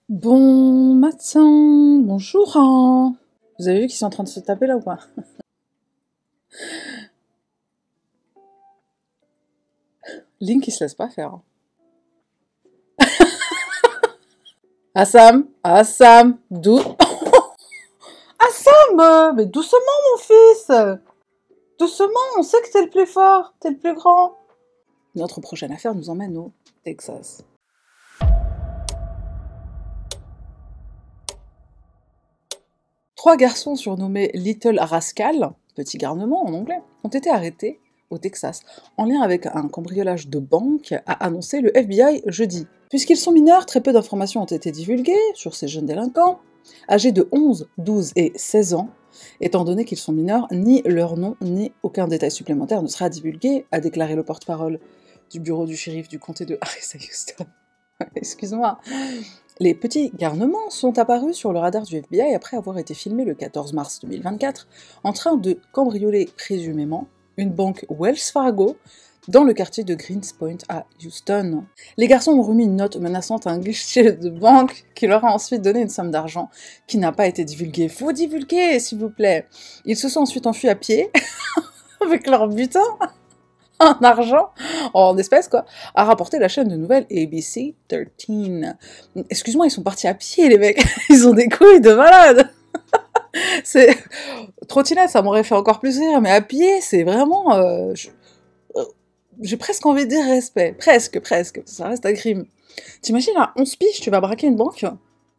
Bon matin, bonjour. Vous avez vu qu'ils sont en train de se taper là ou pas? Link il se laisse pas faire. Assam, Assam, Assam, mais doucement mon fils. Doucement, on sait que t'es le plus fort, t'es le plus grand. Notre prochaine affaire nous emmène au Texas. Trois garçons surnommés Little Rascal, petit garnement en anglais, ont été arrêtés au Texas, en lien avec un cambriolage de banque, a annoncé le FBI jeudi. Puisqu'ils sont mineurs, très peu d'informations ont été divulguées sur ces jeunes délinquants, âgés de 11, 12 et 16 ans, étant donné qu'ils sont mineurs, ni leur nom, ni aucun détail supplémentaire ne sera divulgué, a déclaré le porte-parole du bureau du shérif du comté de Harris à Houston. Excuse-moi. Les petits garnements sont apparus sur le radar du FBI après avoir été filmés le 14 mars 2024 en train de cambrioler présumément une banque Wells Fargo dans le quartier de Greens Point à Houston. Les garçons ont remis une note menaçant un guichet de banque qui leur a ensuite donné une somme d'argent qui n'a pas été divulguée. Faut divulguer, s'il vous plaît. Ils se sont ensuite enfuis à pied avec leur butin en argent, en espèces quoi, a rapporté la chaîne de nouvelles ABC 13. Excuse-moi, ils sont partis à pied les mecs, ils ont des couilles de malade. C'est trottinette, ça m'aurait fait encore plus rire, mais à pied, c'est vraiment, j'ai presque envie de dire respect, presque, ça reste un crime. T'imagines à 11 piges, tu vas braquer une banque?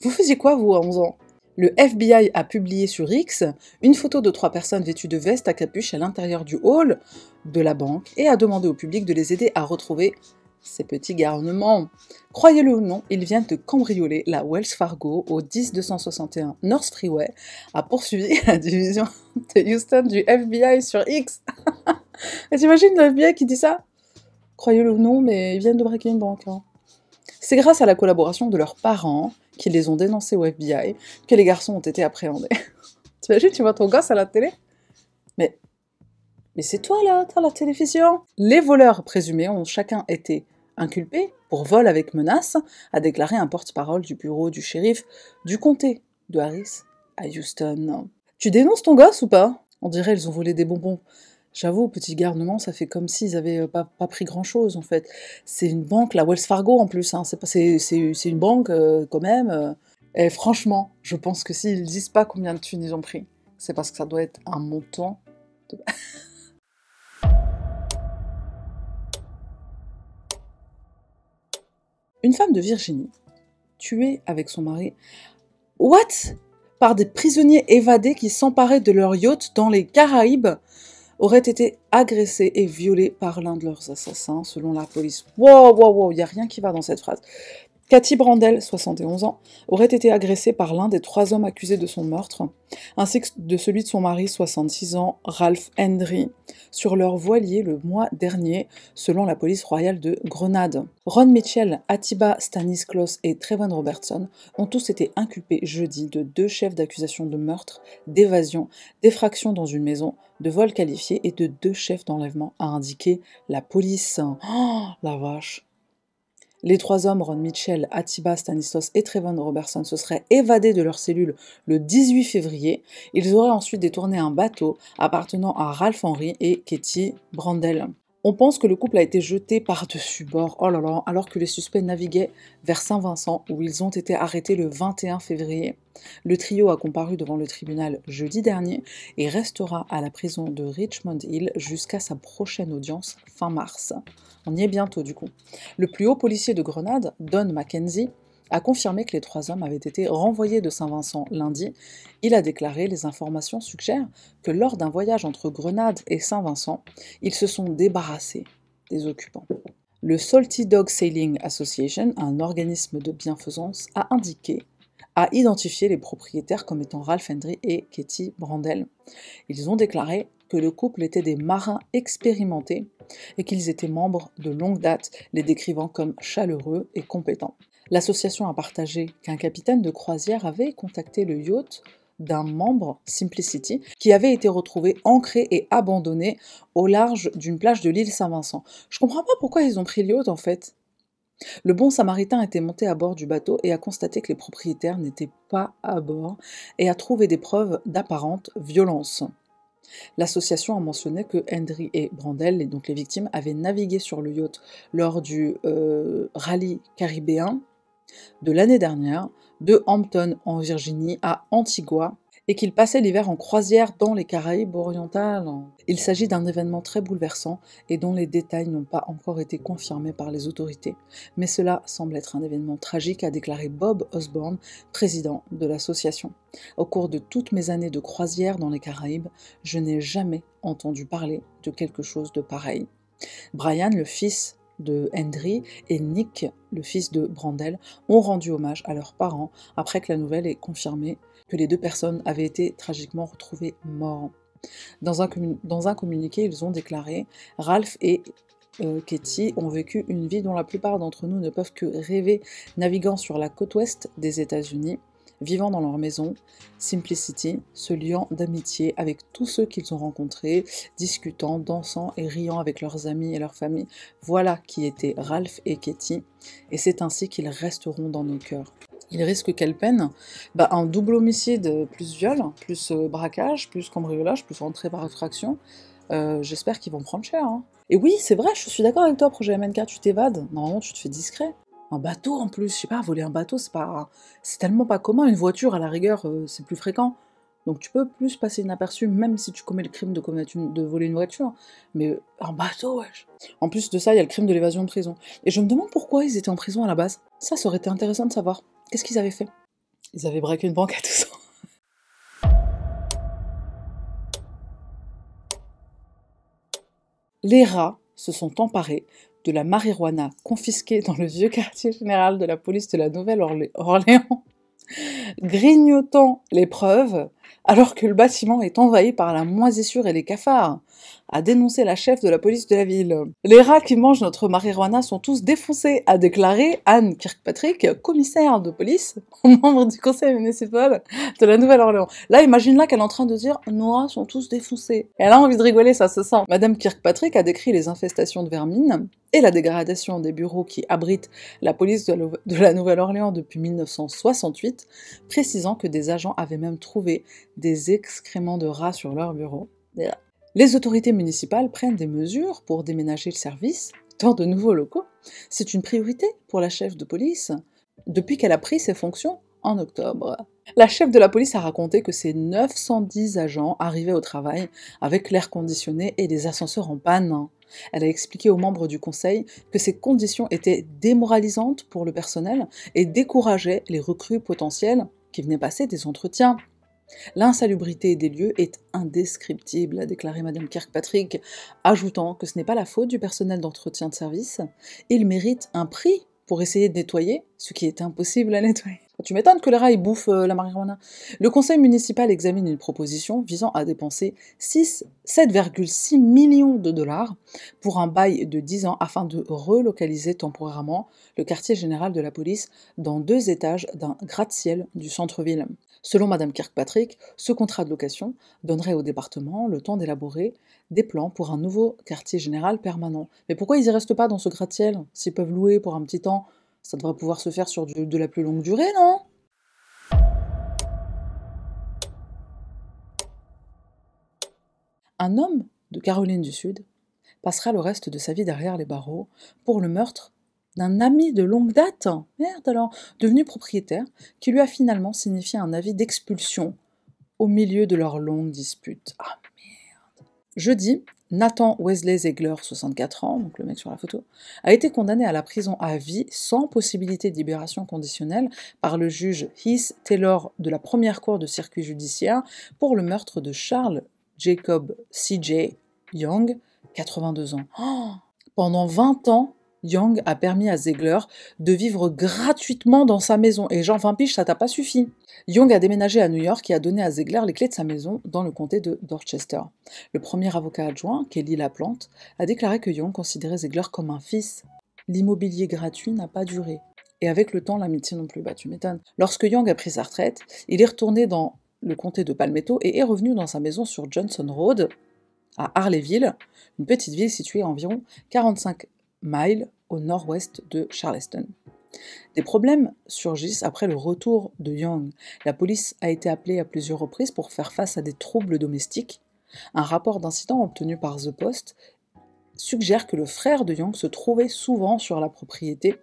Vous faisiez quoi vous à 11 ans? Le FBI a publié sur X une photo de 3 personnes vêtues de vestes à capuche à l'intérieur du hall de la banque et a demandé au public de les aider à retrouver ces petits garnements. Croyez-le ou non, ils viennent de cambrioler la Wells Fargo au 10261 North Freeway, a poursuivi la division de Houston du FBI sur X. Et t'imagines le FBI qui dit ça? Croyez-le ou non, mais ils viennent de braquer une banque. C'est grâce à la collaboration de leurs parents, qui les ont dénoncés au FBI, que les garçons ont été appréhendés. T'imagines, tu vois ton gosse à la télé? Mais c'est toi là, dans la télévision? Les voleurs présumés ont chacun été inculpés pour vol avec menace, a déclaré un porte-parole du bureau du shérif du comté de Harris à Houston. Tu dénonces ton gosse ou pas? On dirait ils ont volé des bonbons. J'avoue, petit garnement, ça fait comme s'ils avaient pas pris grand-chose, en fait. C'est une banque, la Wells Fargo, en plus, hein. C'est une banque, quand même. Et franchement, je pense que s'ils disent pas combien de thunes ils ont pris, c'est parce que ça doit être un montant de... Une femme de Virginie, tuée avec son mari... What? Par des prisonniers évadés qui s'emparaient de leur yacht dans les Caraïbes, auraient été agressés et violés par l'un de leurs assassins, selon la police. Wow, il n'y a rien qui va dans cette phrase. Cathy Brandel, 71 ans, aurait été agressée par l'un des 3 hommes accusés de son meurtre, ainsi que de celui de son mari, 66 ans, Ralph Hendry, sur leur voilier le mois dernier, selon la police royale de Grenade. Ron Mitchell, Atiba Stanislaus et Trevon Robertson ont tous été inculpés jeudi de 2 chefs d'accusation de meurtre, d'évasion, d'effraction dans une maison, de vol qualifié et de 2 chefs d'enlèvement, a indiqué la police. Oh, la vache! Les 3 hommes, Ron Mitchell, Atiba Stanislaus et Trevon Robertson, se seraient évadés de leur cellule le 18 février. Ils auraient ensuite détourné un bateau appartenant à Ralph Henry et Katie Brandel. On pense que le couple a été jeté par-dessus bord, oh là là, alors que les suspects naviguaient vers Saint-Vincent, où ils ont été arrêtés le 21 février. Le trio a comparu devant le tribunal jeudi dernier et restera à la prison de Richmond Hill jusqu'à sa prochaine audience fin mars. On y est bientôt du coup. Le plus haut policier de Grenade, Don Mackenzie, a confirmé que les 3 hommes avaient été renvoyés de Saint-Vincent lundi. Il a déclaré: les informations suggèrent que lors d'un voyage entre Grenade et Saint-Vincent, ils se sont débarrassés des occupants. Le Salty Dog Sailing Association, un organisme de bienfaisance, a identifié les propriétaires comme étant Ralph Hendry et Katie Brandel. Ils ont déclaré que le couple était des marins expérimentés et qu'ils étaient membres de longue date, les décrivant comme chaleureux et compétents. L'association a partagé qu'un capitaine de croisière avait contacté le yacht d'un membre, Simplicity, qui avait été retrouvé ancré et abandonné au large d'une plage de l'île Saint-Vincent. Je comprends pas pourquoi ils ont pris le yacht en fait. Le bon samaritain était monté à bord du bateau et a constaté que les propriétaires n'étaient pas à bord et a trouvé des preuves d'apparente violence. L'association a mentionné que Hendry et Brandel, donc les victimes, avaient navigué sur le yacht lors du rallye caribéen de l'année dernière, de Hampton en Virginie à Antigua, et qu'ils passaient l'hiver en croisière dans les Caraïbes orientales. Il s'agit d'un événement très bouleversant et dont les détails n'ont pas encore été confirmés par les autorités. Mais cela semble être un événement tragique, a déclaré Bob Osborne, président de l'association. Au cours de toutes mes années de croisière dans les Caraïbes, je n'ai jamais entendu parler de quelque chose de pareil. Brian, le fils de Hendry, et Nick, le fils de Brandel, ont rendu hommage à leurs parents après que la nouvelle ait confirmé que les deux personnes avaient été tragiquement retrouvées morts. Dans un communiqué, ils ont déclaré « Ralph et Katie ont vécu une vie dont la plupart d'entre nous ne peuvent que rêver, naviguant sur la côte ouest des États-Unis, vivant dans leur maison, Simplicity, se liant d'amitié avec tous ceux qu'ils ont rencontrés, discutant, dansant et riant avec leurs amis et leurs familles. Voilà qui étaient Ralph et Katie, et c'est ainsi qu'ils resteront dans nos cœurs. » Il risque quelle peine? Un double homicide plus viol, plus braquage, plus cambriolage, plus entrée par effraction. J'espère qu'ils vont prendre cher. Hein. Et oui, c'est vrai, je suis d'accord avec toi, projet MNK, tu t'évades. Normalement, tu te fais discret. Un bateau en plus, je sais pas, voler un bateau, c'est tellement pas commun. Une voiture, à la rigueur, c'est plus fréquent. Donc tu peux plus passer inaperçu, même si tu commets le crime de voler une voiture. Mais un bateau, wesh. En plus de ça, il y a le crime de l'évasion de prison. Et je me demande pourquoi ils étaient en prison à la base. Ça aurait été intéressant de savoir. Qu'est-ce qu'ils avaient fait? Ils avaient braqué une banque à tout ça. Les rats se sont emparés de la marijuana confisquée dans le vieux quartier général de la police de la Nouvelle-Orléans, grignotant les preuves, alors que le bâtiment est envahi par la moisissure et les cafards, a dénoncé la chef de la police de la ville. Les rats qui mangent notre marijuana sont tous défoncés, a déclaré Anne Kirkpatrick, commissaire de police, membre du conseil municipal de la Nouvelle-Orléans. Là, imagine-là qu'elle est en train de dire « nos rats sont tous défoncés ». Elle a envie de rigoler, ça se sent. Madame Kirkpatrick a décrit les infestations de vermine et la dégradation des bureaux qui abritent la police de la Nouvelle-Orléans depuis 1968, précisant que des agents avaient même trouvé des excréments de rats sur leurs bureaux. Les autorités municipales prennent des mesures pour déménager le service dans de nouveaux locaux. C'est une priorité pour la chef de police depuis qu'elle a pris ses fonctions en octobre. La chef de la police a raconté que ses 910 agents arrivaient au travail avec l'air conditionné et des ascenseurs en panne. Elle a expliqué aux membres du conseil que ces conditions étaient démoralisantes pour le personnel et décourageaient les recrues potentielles qui venaient passer des entretiens. L'insalubrité des lieux est indescriptible, a déclaré Madame Kirkpatrick, ajoutant que ce n'est pas la faute du personnel d'entretien de service. Il mérite un prix pour essayer de nettoyer ce qui est impossible à nettoyer. Tu m'étonnes que les rats ils bouffent la marijuana. Le conseil municipal examine une proposition visant à dépenser 7,6 millions de dollars pour un bail de 10 ans afin de relocaliser temporairement le quartier général de la police dans 2 étages d'un gratte-ciel du centre-ville. Selon Madame Kirkpatrick, ce contrat de location donnerait au département le temps d'élaborer des plans pour un nouveau quartier général permanent. Mais pourquoi ils y restent pas dans ce gratte-ciel? S'ils peuvent louer pour un petit temps, ça devrait pouvoir se faire sur de la plus longue durée, non? Un homme de Caroline du Sud passera le reste de sa vie derrière les barreaux pour le meurtre d'un ami de longue date, merde alors, devenu propriétaire, qui lui a finalement signifié un avis d'expulsion au milieu de leur longue dispute. Ah merde. Jeudi, Nathan Wesley Ziegler, 64 ans, donc le mec sur la photo, a été condamné à la prison à vie sans possibilité de libération conditionnelle par le juge Heath Taylor de la première cour de circuit judiciaire pour le meurtre de Charles Jacob C.J. Young, 82 ans. Oh, pendant 20 ans, Young a permis à Ziegler de vivre gratuitement dans sa maison. Et genre 20 piges, ça t'a pas suffi. Young a déménagé à New York et a donné à Ziegler les clés de sa maison dans le comté de Dorchester. Le premier avocat adjoint, Kelly Laplante, a déclaré que Young considérait Ziegler comme un fils. L'immobilier gratuit n'a pas duré. Et avec le temps, l'amitié non plus, tu m'étonnes. Lorsque Young a pris sa retraite, il est retourné dans le comté de Palmetto et est revenu dans sa maison sur Johnson Road, à Harleyville, une petite ville située à environ 45 miles au nord-ouest de Charleston. Des problèmes surgissent après le retour de Young. La police a été appelée à plusieurs reprises pour faire face à des troubles domestiques. Un rapport d'incident obtenu par The Post suggère que le frère de Young se trouvait souvent sur la propriété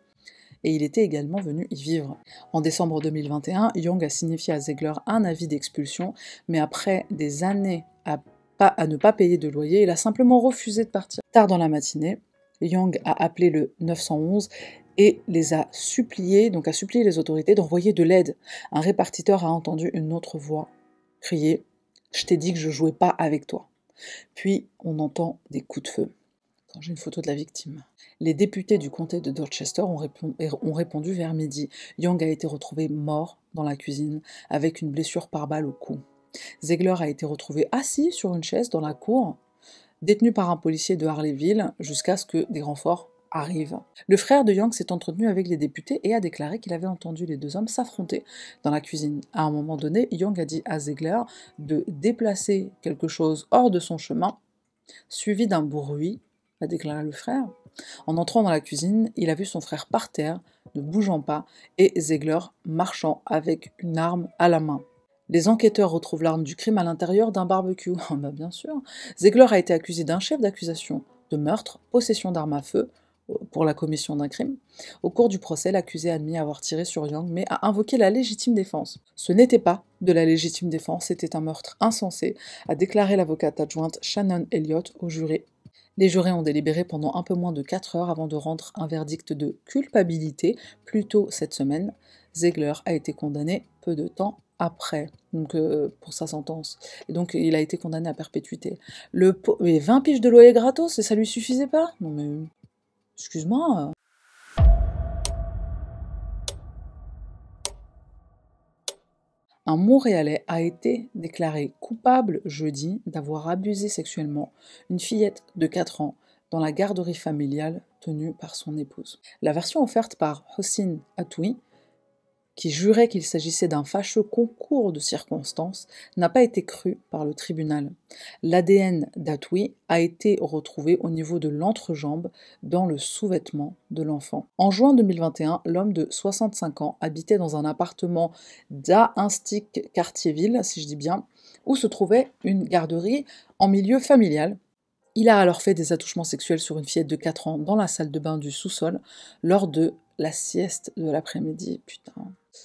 et il était également venu y vivre. En décembre 2021, Young a signifié à Ziegler un avis d'expulsion, mais après des années à ne pas payer de loyer, il a simplement refusé de partir. Tard dans la matinée, Young a appelé le 911 et a supplié les autorités d'envoyer de l'aide. Un répartiteur a entendu une autre voix crier « Je t'ai dit que je jouais pas avec toi ». Puis on entend des coups de feu. J'ai une photo de la victime. Les députés du comté de Dorchester ont répondu vers midi. Young a été retrouvé mort dans la cuisine avec une blessure par balle au cou. Ziegler a été retrouvé assis sur une chaise dans la cour, détenu par un policier de Harleyville jusqu'à ce que des renforts arrivent. Le frère de Young s'est entretenu avec les députés et a déclaré qu'il avait entendu les deux hommes s'affronter dans la cuisine. À un moment donné, Young a dit à Ziegler de déplacer quelque chose hors de son chemin, suivi d'un bruit, a déclaré le frère. En entrant dans la cuisine, il a vu son frère par terre, ne bougeant pas, et Ziegler marchant avec une arme à la main. Les enquêteurs retrouvent l'arme du crime à l'intérieur d'un barbecue. Bah bien sûr. Ziegler a été accusé d'un chef d'accusation de meurtre, possession d'armes à feu, pour la commission d'un crime. Au cours du procès, l'accusé a admis avoir tiré sur Young, mais a invoqué la légitime défense. Ce n'était pas de la légitime défense, c'était un meurtre insensé, a déclaré l'avocate adjointe Shannon Elliott au jury. Les jurés ont délibéré pendant un peu moins de 4 heures avant de rendre un verdict de culpabilité. Plus tôt cette semaine, Ziegler a été condamné peu de temps après, pour sa sentence. Et donc il a été condamné à perpétuité. Mais 20 piges de loyer gratos, et ça lui suffisait pas? Non mais... Excuse-moi. Un Montréalais a été déclaré coupable jeudi d'avoir abusé sexuellement une fillette de 4 ans dans la garderie familiale tenue par son épouse. La version offerte par Hossein Atoui, qui jurait qu'il s'agissait d'un fâcheux concours de circonstances, n'a pas été crue par le tribunal. L'ADN d'Atoui a été retrouvé au niveau de l'entrejambe dans le sous-vêtement de l'enfant. En juin 2021, l'homme de 65 ans habitait dans un appartement d'Ainstick-Cartierville, si je dis bien, où se trouvait une garderie en milieu familial. Il a alors fait des attouchements sexuels sur une fillette de 4 ans dans la salle de bain du sous-sol lors de la sieste de l'après-midi. Putain.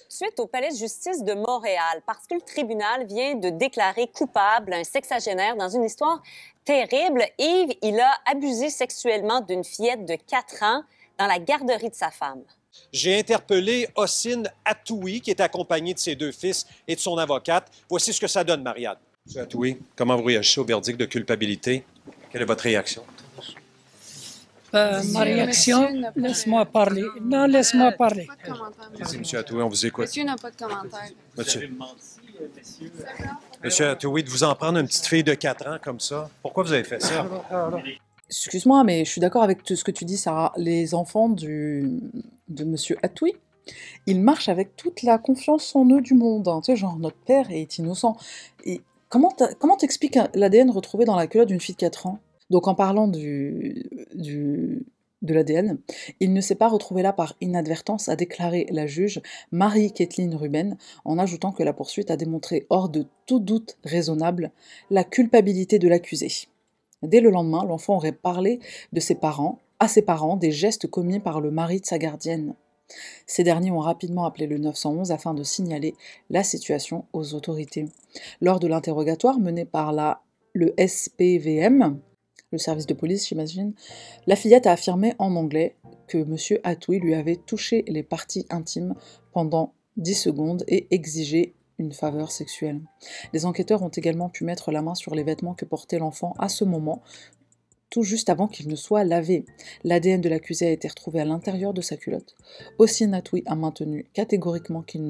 Suite au palais de justice de Montréal, parce que le tribunal vient de déclarer coupable un sexagénaire dans une histoire terrible. Yves, il a abusé sexuellement d'une fillette de 4 ans dans la garderie de sa femme. J'ai interpellé Hossein Atoui, qui est accompagné de ses 2 fils et de son avocate. Voici ce que ça donne, Marianne. Monsieur Atoui, comment vous réagissez au verdict de culpabilité? Quelle est votre réaction? Ma réaction, laisse-moi parler. Non, laisse-moi parler. Merci, M. Atoui, on vous écoute. Monsieur n'a pas de commentaire. Monsieur Atoui, de vous en prendre une petite fille de 4 ans comme ça, pourquoi vous avez fait ça? Excuse-moi, mais je suis d'accord avec tout ce que tu dis, Sarah. Les enfants de Monsieur Atoui, ils marchent avec toute la confiance en eux du monde. Hein. Tu sais, genre, notre père est innocent. Et comment t'expliques l'ADN retrouvé dans la culotte d'une fille de 4 ans? Donc en parlant de l'ADN, il ne s'est pas retrouvé là par inadvertance, a déclaré la juge Marie-Kathleen Ruben, en ajoutant que la poursuite a démontré hors de tout doute raisonnable la culpabilité de l'accusé. Dès le lendemain, l'enfant aurait parlé à ses parents des gestes commis par le mari de sa gardienne. Ces derniers ont rapidement appelé le 911 afin de signaler la situation aux autorités. Lors de l'interrogatoire mené par le SPVM, le service de police, j'imagine, la fillette a affirmé en anglais que M. Atoui lui avait touché les parties intimes pendant 10 secondes et exigé une faveur sexuelle. Les enquêteurs ont également pu mettre la main sur les vêtements que portait l'enfant à ce moment, tout juste avant qu'il ne soit lavé. L'ADN de l'accusé a été retrouvé à l'intérieur de sa culotte. Hossein Atoui a maintenu catégoriquement qu'il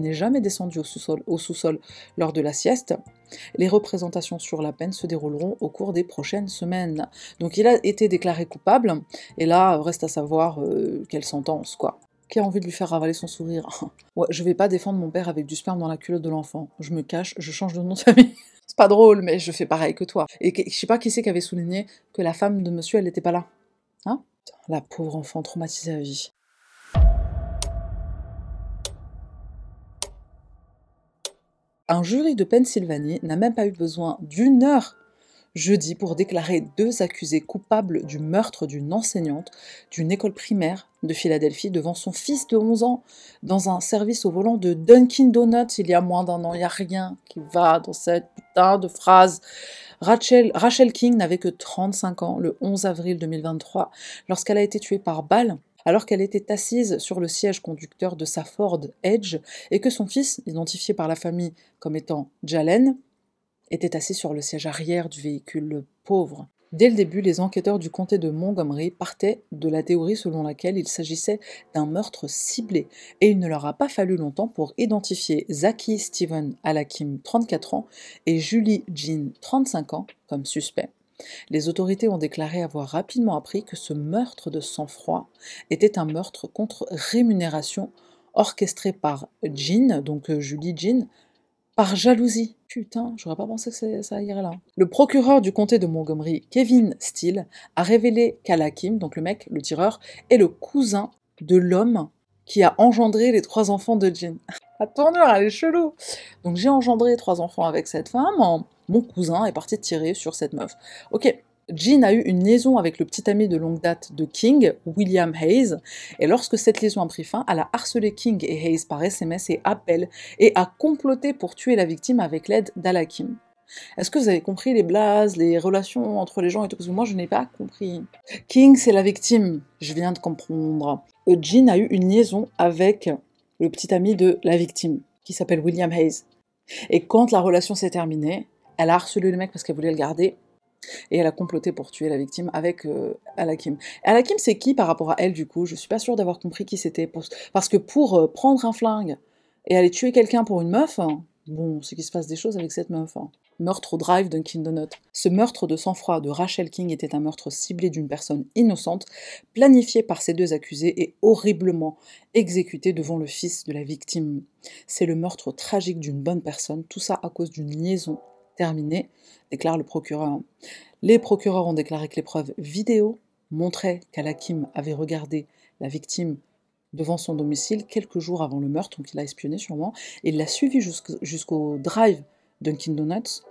n'est jamais descendu au sous-sol lors de la sieste. Les représentations sur la peine se dérouleront au cours des prochaines semaines. Donc il a été déclaré coupable, et là, reste à savoir quelle sentence, quoi. Qui a envie de lui faire ravaler son sourire? Ouais, je vais pas défendre mon père avec du sperme dans la culotte de l'enfant. Je me cache, je change de nom de famille. C'est pas drôle, mais je fais pareil que toi. Et je sais pas qui c'est qui avait souligné que la femme de monsieur, elle n'était pas là. Hein? La pauvre enfant traumatisée à vie. Un jury de Pennsylvanie n'a même pas eu besoin d'1 heure jeudi pour déclarer 2 accusés coupables du meurtre d'une enseignante d'une école primaire de Philadelphie devant son fils de 11 ans dans un service au volant de Dunkin' Donuts il y a moins d'1 an. Il n'y a rien qui va dans cette putain de phrase. Rachel King n'avait que 35 ans le 11 avril 2023 lorsqu'elle a été tuée par balle alors qu'elle était assise sur le siège conducteur de sa Ford Edge et que son fils, identifié par la famille comme étant Jalen, était assis sur le siège arrière du véhicule, le pauvre. Dès le début, les enquêteurs du comté de Montgomery partaient de la théorie selon laquelle il s'agissait d'un meurtre ciblé, et il ne leur a pas fallu longtemps pour identifier Zaki Steven Alakim, 34 ans, et Julie Jean, 35 ans, comme suspects. Les autorités ont déclaré avoir rapidement appris que ce meurtre de sang-froid était un meurtre contre rémunération orchestré par Jean, donc Julie Jean, par jalousie. Putain, j'aurais pas pensé que ça irait là. Le procureur du comté de Montgomery, Kevin Steele, a révélé qu'Alakim, donc le mec, le tireur, est le cousin de l'homme qui a engendré les 3 enfants de Jean. La tournure, elle est chelou. Donc j'ai engendré 3 enfants avec cette femme, mon cousin est parti tirer sur cette meuf. Ok, Jean a eu une liaison avec le petit ami de longue date de King, William Hayes, et lorsque cette liaison a pris fin, elle a harcelé King et Hayes par SMS et appel, et a comploté pour tuer la victime avec l'aide d'Alakim. Est-ce que vous avez compris les blazes, les relations entre les gens et tout? Parce que moi, je n'ai pas compris. King, c'est la victime, je viens de comprendre. Jean a eu une liaison avec le petit ami de la victime, qui s'appelle William Hayes. Et quand la relation s'est terminée, elle a harcelé le mec parce qu'elle voulait le garder, et elle a comploté pour tuer la victime avec Alakim. Alakim, c'est qui par rapport à elle, du coup? Je suis pas sûre d'avoir compris qui c'était. Parce que pour prendre un flingue et aller tuer quelqu'un pour une meuf, bon, c'est qu'il se passe des choses avec cette meuf. Meurtre au drive Dunkin' Donuts. Ce meurtre de sang-froid de Rachel King était un meurtre ciblé d'une personne innocente, planifié par ces 2 accusés et horriblement exécuté devant le fils de la victime. C'est le meurtre tragique d'une bonne personne, tout ça à cause d'une liaison terminée, déclare le procureur. Les procureurs ont déclaré que les preuves vidéo montraient qu'Alakim avait regardé la victime devant son domicile quelques jours avant le meurtre, donc il a espionné sûrement, et il l'a suivi jusqu'au drive Dunkin' Donuts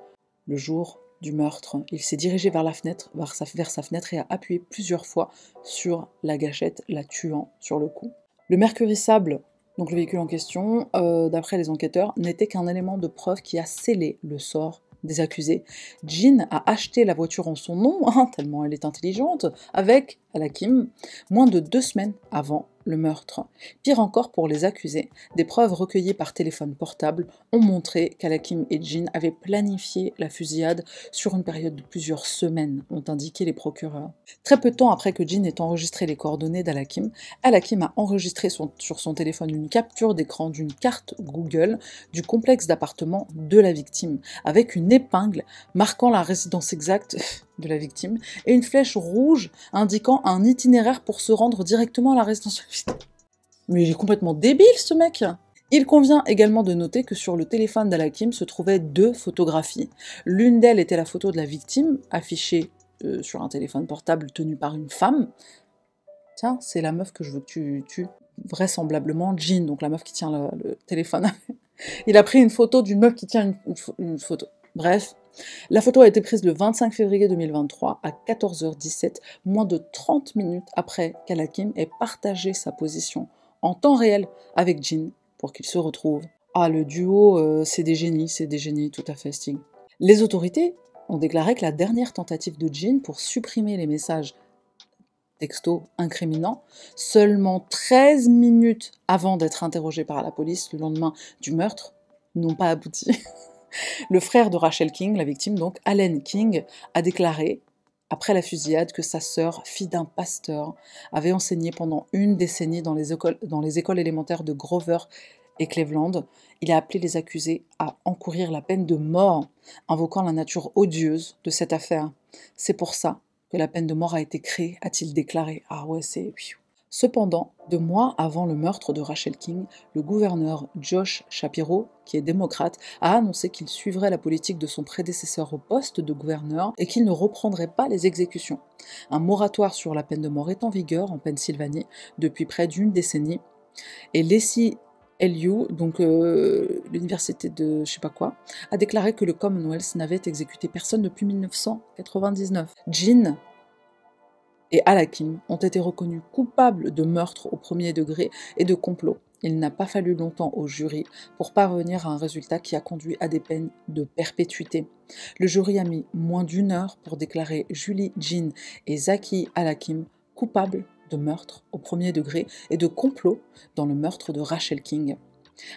le jour du meurtre. Il s'est dirigé vers la fenêtre, vers sa fenêtre et a appuyé plusieurs fois sur la gâchette, la tuant sur le coup. Le Mercury Sable, donc le véhicule en question, d'après les enquêteurs, n'était qu'un élément de preuve qui a scellé le sort des accusés. Jean a acheté la voiture en son nom, tellement elle est intelligente, avec Alakim, moins de 2 semaines avant le meurtre. Pire encore pour les accusés, des preuves recueillies par téléphone portable ont montré qu'Alakim et Jean avaient planifié la fusillade sur une période de plusieurs semaines, ont indiqué les procureurs. Très peu de temps après que Jean ait enregistré les coordonnées d'Alakim, Alakim a enregistré sur son téléphone une capture d'écran d'une carte Google du complexe d'appartements de la victime, avec une épingle marquant la résidence exacte de la victime et une flèche rouge indiquant un itinéraire pour se rendre directement à la résidence de la victime. Mais il est complètement débile, ce mec! Il convient également de noter que sur le téléphone d'Alakim se trouvaient 2 photographies. L'une d'elles était la photo de la victime, affichée sur un téléphone portable tenu par une femme. Tiens, c'est la meuf que je veux que tu tues. Vraisemblablement Jean, donc la meuf qui tient le téléphone. Il a pris une photo d'une meuf qui tient une photo. Bref, la photo a été prise le 25 février 2023 à 14h17, moins de 30 minutes après qu'Alakim ait partagé sa position en temps réel avec Jean pour qu'ils se retrouvent. Ah, le duo, c'est des génies, tout à fait, Sting. Les autorités ont déclaré que la dernière tentative de Jean pour supprimer les messages textos incriminants, seulement 13 minutes avant d'être interrogée par la police le lendemain du meurtre, n'ont pas abouti. Le frère de Rachel King, la victime donc, Allen King, a déclaré, après la fusillade, que sa sœur, fille d'un pasteur, avait enseigné pendant une décennie dans les écoles élémentaires de Grover et Cleveland. Il a appelé les accusés à encourir la peine de mort, invoquant la nature odieuse de cette affaire. C'est pour ça que la peine de mort a été créée, a-t-il déclaré. Ah ouais, c'est Cependant, 2 mois avant le meurtre de Rachel King, le gouverneur Josh Shapiro, qui est démocrate, a annoncé qu'il suivrait la politique de son prédécesseur au poste de gouverneur et qu'il ne reprendrait pas les exécutions. Un moratoire sur la peine de mort est en vigueur en Pennsylvanie depuis près d'une décennie. Et Leslie LU, donc l'université de je sais pas quoi, a déclaré que le Commonwealth n'avait exécuté personne depuis 1999. Jean et Al-Hakim ont été reconnus coupables de meurtre au premier degré et de complot. Il n'a pas fallu longtemps au jury pour parvenir à un résultat qui a conduit à des peines de perpétuité. Le jury a mis moins d'1 heure pour déclarer Julie Jean et Zaki Al-Hakim coupables de meurtre au premier degré et de complot dans le meurtre de Rachel King.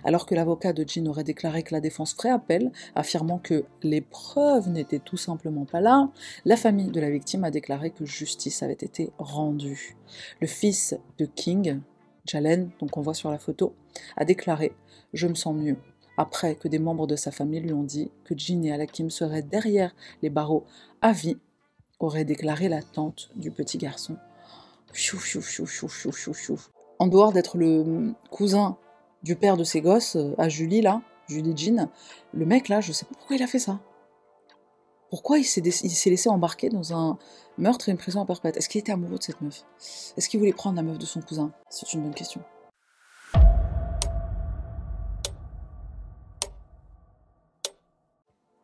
Alors que l'avocat de Jean aurait déclaré que la défense ferait appel, affirmant que les preuves n'étaient tout simplement pas là, la famille de la victime a déclaré que justice avait été rendue. Le fils de King, Jalen, donc on voit sur la photo, a déclaré « Je me sens mieux » après que des membres de sa famille lui ont dit que Jean et Al-Hakim seraient derrière les barreaux à vie, aurait déclaré la tante du petit garçon. En dehors d'être le cousin du père de ses gosses, à Julie là, Julie Jean, le mec là, je sais pas pourquoi il a fait ça. Pourquoi il s'est laissé embarquer dans un meurtre et une prison à perpète? Est-ce qu'il était amoureux de cette meuf? Est-ce qu'il voulait prendre la meuf de son cousin? C'est une bonne question.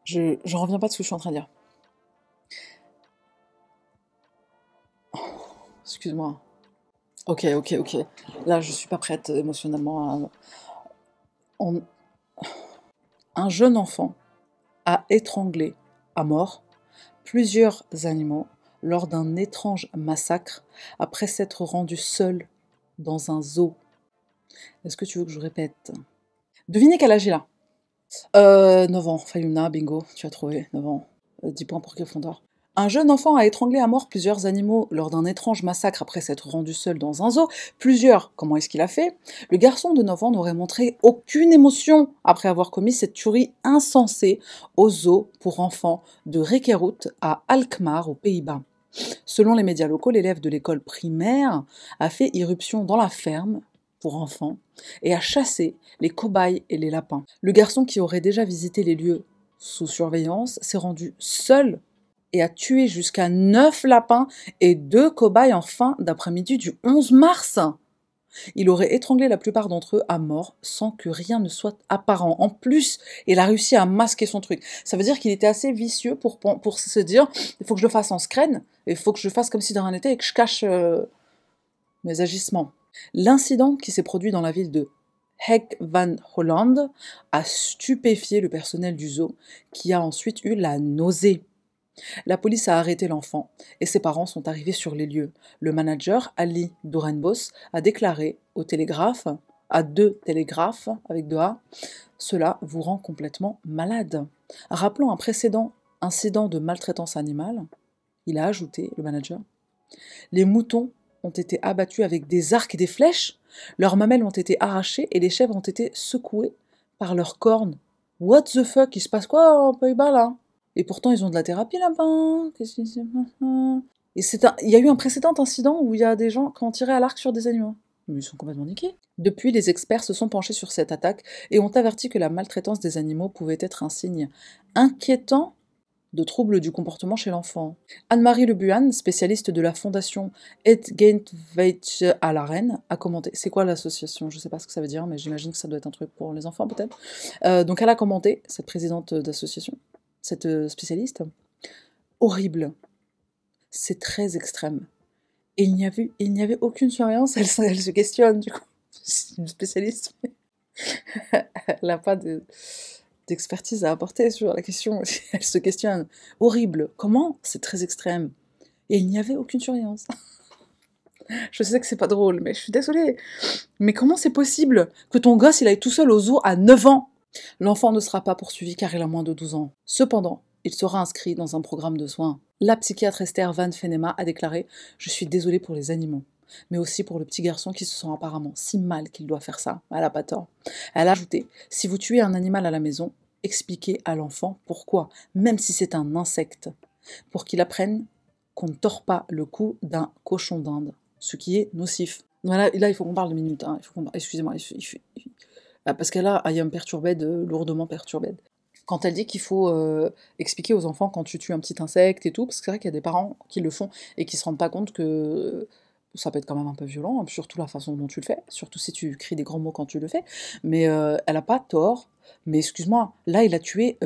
Je reviens pas de ce que je suis en train de dire. Excuse-moi. Ok. Là, je suis pas prête émotionnellement à... Un jeune enfant a étranglé à mort plusieurs animaux lors d'un étrange massacre après s'être rendu seul dans un zoo. Est-ce que tu veux que je répète? Devinez quel âge il a? 9 ans. Fayuna, bingo, tu as trouvé. 9 ans. 10 points pour Gryffondor. Un jeune enfant a étranglé à mort plusieurs animaux lors d'un étrange massacre après s'être rendu seul dans un zoo. Plusieurs, comment est-ce qu'il a fait? Le garçon de 9 ans n'aurait montré aucune émotion après avoir commis cette tuerie insensée au zoo pour enfants de Rekeroet à Alkmaar aux Pays-Bas. Selon les médias locaux, l'élève de l'école primaire a fait irruption dans la ferme pour enfants et a chassé les cobayes et les lapins. Le garçon qui aurait déjà visité les lieux sous surveillance s'est rendu seul et a tué jusqu'à 9 lapins et 2 cobayes en fin d'après-midi du 11 mars. Il aurait étranglé la plupart d'entre eux à mort sans que rien ne soit apparent. En plus, il a réussi à masquer son truc. Ça veut dire qu'il était assez vicieux pour se dire « il faut que je le fasse en scrène, il faut que je fasse comme si de rien n'était et que je cache mes agissements ». L'incident qui s'est produit dans la ville de Hek van Holland a stupéfié le personnel du zoo qui a ensuite eu la nausée. La police a arrêté l'enfant et ses parents sont arrivés sur les lieux. Le manager, Ali Dorenbos, a déclaré au télégraphe, à 2 télégraphes avec 2 A, « Cela vous rend complètement malade ». Rappelant un précédent incident de maltraitance animale, il a ajouté, le manager, « Les moutons ont été abattus avec des arcs et des flèches, leurs mamelles ont été arrachées et les chèvres ont été secouées par leurs cornes. What the fuck, il se passe quoi aux Pays-Bas là ? Et pourtant, ils ont de la thérapie là-bas. Il y a eu un précédent incident où il y a des gens qui ont tiré à l'arc sur des animaux. Mais ils sont complètement niqués. Depuis, les experts se sont penchés sur cette attaque et ont averti que la maltraitance des animaux pouvait être un signe inquiétant de troubles du comportement chez l'enfant. Anne-Marie Le Buan, spécialiste de la fondation Het Geentweetje à la Reine, a commenté. C'est quoi l'association? Je ne sais pas ce que ça veut dire, mais j'imagine que ça doit être un truc pour les enfants peut-être. Donc elle a commenté, cette présidente d'association, cette spécialiste, horrible. C'est très extrême. Et il n'y avait aucune surveillance, elle se questionne du coup. C'est une spécialiste. Elle n'a pas d'expertise à apporter sur la question. Elle se questionne. Horrible. Comment? C'est très extrême. Et il n'y avait aucune surveillance. Je sais que c'est pas drôle, mais je suis désolée. Mais comment c'est possible que ton gosse il aille tout seul au zoo à 9 ans? L'enfant ne sera pas poursuivi car il a moins de 12 ans. Cependant, il sera inscrit dans un programme de soins. La psychiatre Esther Van Venema a déclaré « Je suis désolée pour les animaux, mais aussi pour le petit garçon qui se sent apparemment si mal qu'il doit faire ça. » Elle n'a pas tort. Elle a ajouté « Si vous tuez un animal à la maison, expliquez à l'enfant pourquoi, même si c'est un insecte, pour qu'il apprenne qu'on ne tord pas le cou d'un cochon d'Inde, ce qui est nocif. » Voilà, là, il faut qu'on parle de minutes, hein. Excusez-moi, parce qu'elle a I am perturbed, lourdement perturbed. Quand elle dit qu'il faut expliquer aux enfants quand tu tues un petit insecte et tout, parce que c'est vrai qu'il y a des parents qui le font et qui se rendent pas compte que ça peut être quand même un peu violent, hein, surtout la façon dont tu le fais, surtout si tu cries des grands mots quand tu le fais, mais elle a pas tort, mais excuse-moi, là il a tué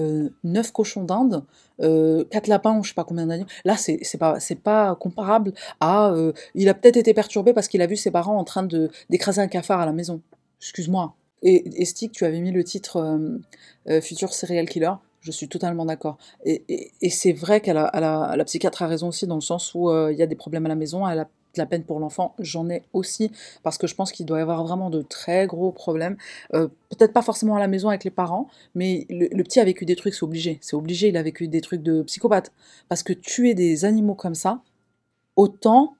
9 cochons d'Inde, 4 lapins ou je sais pas combien d'années, là c'est pas comparable à il a peut-être été perturbé parce qu'il a vu ses parents en train d'écraser un cafard à la maison, excuse-moi. Et Stick, tu avais mis le titre Futur Serial Killer, je suis totalement d'accord. Et c'est vrai la psychiatre a raison aussi, dans le sens où il y a des problèmes à la maison, elle a de la peine pour l'enfant, j'en ai aussi, parce que je pense qu'il doit y avoir vraiment de très gros problèmes, peut-être pas forcément à la maison avec les parents, mais le petit a vécu des trucs, c'est obligé, il a vécu des trucs de psychopathe, parce que tuer des animaux comme ça, autant,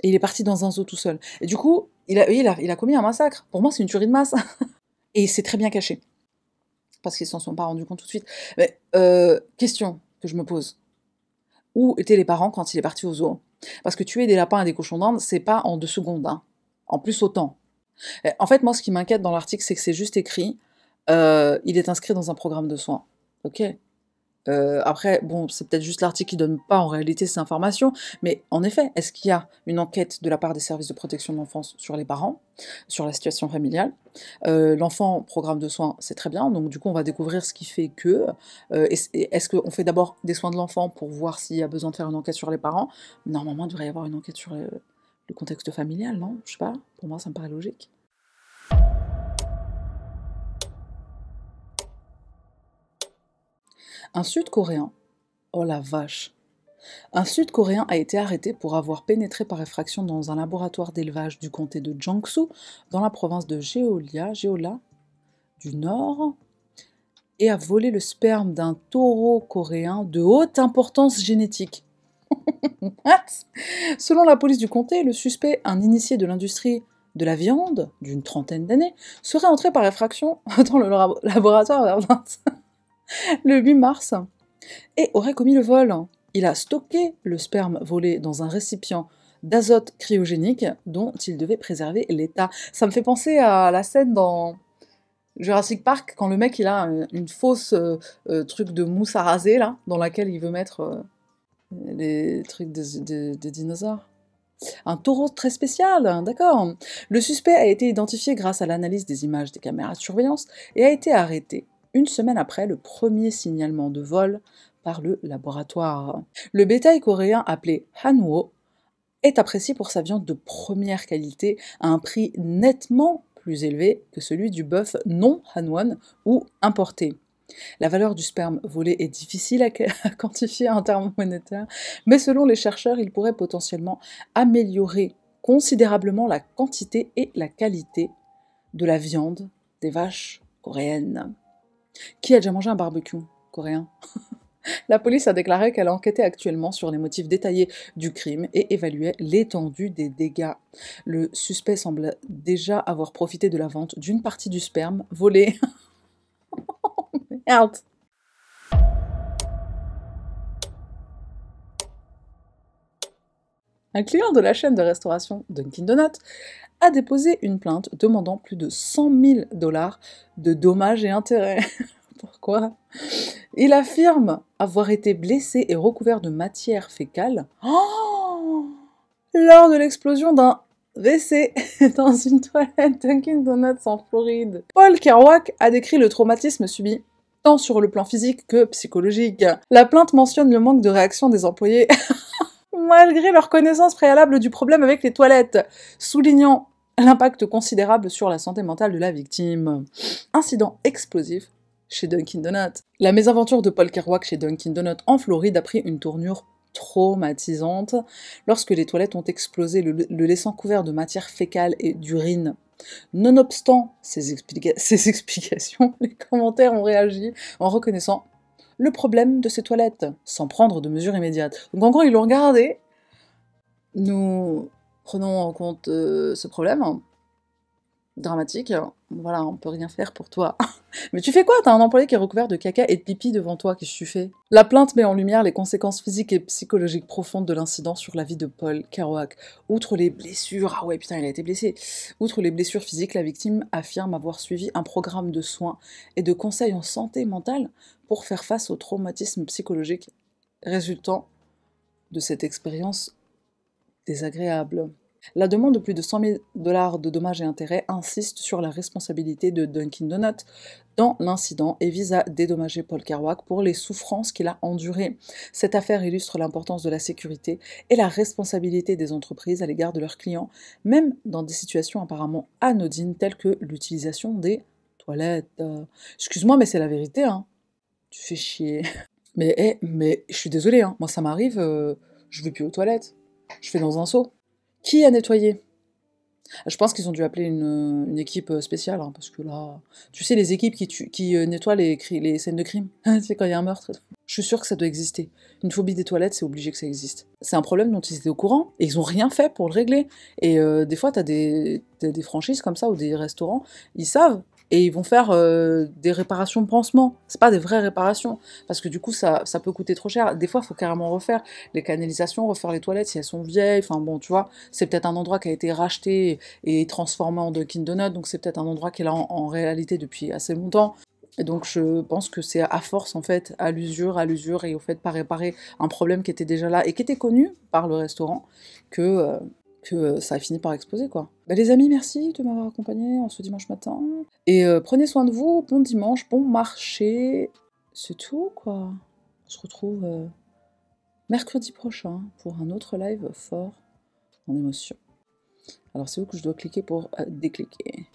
et il est parti dans un zoo tout seul. Et du coup, il a commis un massacre, pour moi c'est une tuerie de masse, et c'est très bien caché, parce qu'ils s'en sont pas rendus compte tout de suite. Mais, question que je me pose. Où étaient les parents quand il est parti au zoo? Parce que tuer des lapins et des cochons d'Inde, c'est pas en 2 secondes, hein. En plus, autant. En fait, moi, ce qui m'inquiète dans l'article, c'est que c'est juste écrit il est inscrit dans un programme de soins. Ok. Après, bon, c'est peut-être juste l'article qui donne pas en réalité ces informations, mais en effet, est-ce qu'il y a une enquête de la part des services de protection de l'enfance sur les parents, sur la situation familiale? L'enfant, programme de soins, c'est très bien, donc du coup, on va découvrir ce qui fait que. Est-ce qu'on fait d'abord des soins de l'enfant pour voir s'il y a besoin de faire une enquête sur les parents? Normalement, il devrait y avoir une enquête sur le contexte familial, non? Je sais pas, pour moi, ça me paraît logique. Un Sud-Coréen, oh la vache, un Sud-Coréen a été arrêté pour avoir pénétré par effraction dans un laboratoire d'élevage du comté de Jiangsu, dans la province de Jeolla du Nord, et a volé le sperme d'un taureau coréen de haute importance génétique. What? Selon la police du comté, le suspect, un initié de l'industrie de la viande, d'une trentaine d'années, serait entré par effraction dans le laboratoire le 8 mars et aurait commis le vol. Il a stocké le sperme volé dans un récipient d'azote cryogénique dont il devait préserver l'état. Ça me fait penser à la scène dans Jurassic Park quand le mec il a une fausse truc de mousse à raser là, dans laquelle il veut mettre les trucs des dinosaures. Un taureau très spécial, d'accord. Le suspect a été identifié grâce à l'analyse des images des caméras de surveillance et a été arrêté 1 semaine après le premier signalement de vol par le laboratoire. Le bétail coréen appelé Hanwoo est apprécié pour sa viande de première qualité à un prix nettement plus élevé que celui du bœuf non hanwon ou importé. La valeur du sperme volé est difficile à quantifier en termes monétaires, mais selon les chercheurs, il pourrait potentiellement améliorer considérablement la quantité et la qualité de la viande des vaches coréennes. Qui a déjà mangé un barbecue coréen? La police a déclaré qu'elle enquêtait actuellement sur les motifs détaillés du crime et évaluait l'étendue des dégâts. Le suspect semble déjà avoir profité de la vente d'une partie du sperme volé. Merde. Un client de la chaîne de restauration Dunkin' Donuts a déposé une plainte demandant plus de 100 000 $ de dommages et intérêts. Pourquoi? Il affirme avoir été blessé et recouvert de matière fécale lors de l'explosion d'un WC dans une toilette Dunkin' Donuts en Floride. Paul Kerouac a décrit le traumatisme subi tant sur le plan physique que psychologique. La plainte mentionne le manque de réaction des employés malgré leur connaissance préalable du problème avec les toilettes, soulignant l'impact considérable sur la santé mentale de la victime. Incident explosif chez Dunkin' Donuts. La mésaventure de Paul Kerouac chez Dunkin' Donuts en Floride a pris une tournure traumatisante lorsque les toilettes ont explosé, le laissant couvert de matière fécale et d'urine. Nonobstant ces explications, les commentaires ont réagi en reconnaissant le problème de ces toilettes, sans prendre de mesures immédiates. Donc en gros, ils l'ont regardé, nous prenons en compte ce problème, dramatique. Voilà, on peut rien faire pour toi. Mais tu fais quoi? T'as un employé qui est recouvert de caca et de pipi devant toi, qu'est-ce que tu fais? La plainte met en lumière les conséquences physiques et psychologiques profondes de l'incident sur la vie de Paul Kerouac. Outre les blessures, ah ouais putain il a été blessé. Outre les blessures physiques, la victime affirme avoir suivi un programme de soins et de conseils en santé mentale pour faire face au traumatisme psychologique résultant de cette expérience désagréable. La demande de plus de 100 000 $ de dommages et intérêts insiste sur la responsabilité de Dunkin' Donuts dans l'incident et vise à dédommager Paul Kerouac pour les souffrances qu'il a endurées. Cette affaire illustre l'importance de la sécurité et la responsabilité des entreprises à l'égard de leurs clients, même dans des situations apparemment anodines telles que l'utilisation des toilettes. Excuse-moi, mais c'est la vérité, hein. Tu fais chier. Mais je suis désolée, hein. Moi ça m'arrive, je vais plus aux toilettes. Je fais dans un seau. Qui a nettoyé? Je pense qu'ils ont dû appeler une équipe spéciale, hein, parce que là... Tu sais, les équipes qui nettoient les scènes de crime, tu sais, quand il y a un meurtre. Je suis sûre que ça doit exister. Une phobie des toilettes, c'est obligé que ça existe. C'est un problème dont ils étaient au courant, et ils ont rien fait pour le régler. Et des fois, t'as des franchises comme ça, ou des restaurants, ils savent, et ils vont faire des réparations de pansement. C'est pas des vraies réparations, parce que du coup, ça peut coûter trop cher. Des fois, il faut carrément refaire les canalisations, refaire les toilettes si elles sont vieilles. Enfin bon, tu vois, c'est peut-être un endroit qui a été racheté et transformé en Dunkin' Donuts, donc c'est peut-être un endroit qui est là en réalité depuis assez longtemps. Et donc je pense que c'est à force, en fait, à l'usure et au fait de pas réparer un problème qui était déjà là et qui était connu par le restaurant, que ça a fini par exploser, quoi. Bah, les amis, merci de m'avoir accompagné en ce dimanche matin. Et prenez soin de vous, bon dimanche, bon marché. C'est tout, quoi. On se retrouve mercredi prochain pour un autre live fort en émotion. Alors c'est où que je dois cliquer pour décliquer?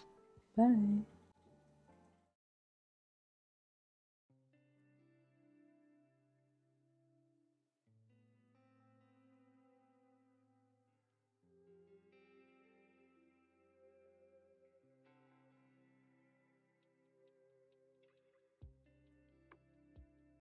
Bye.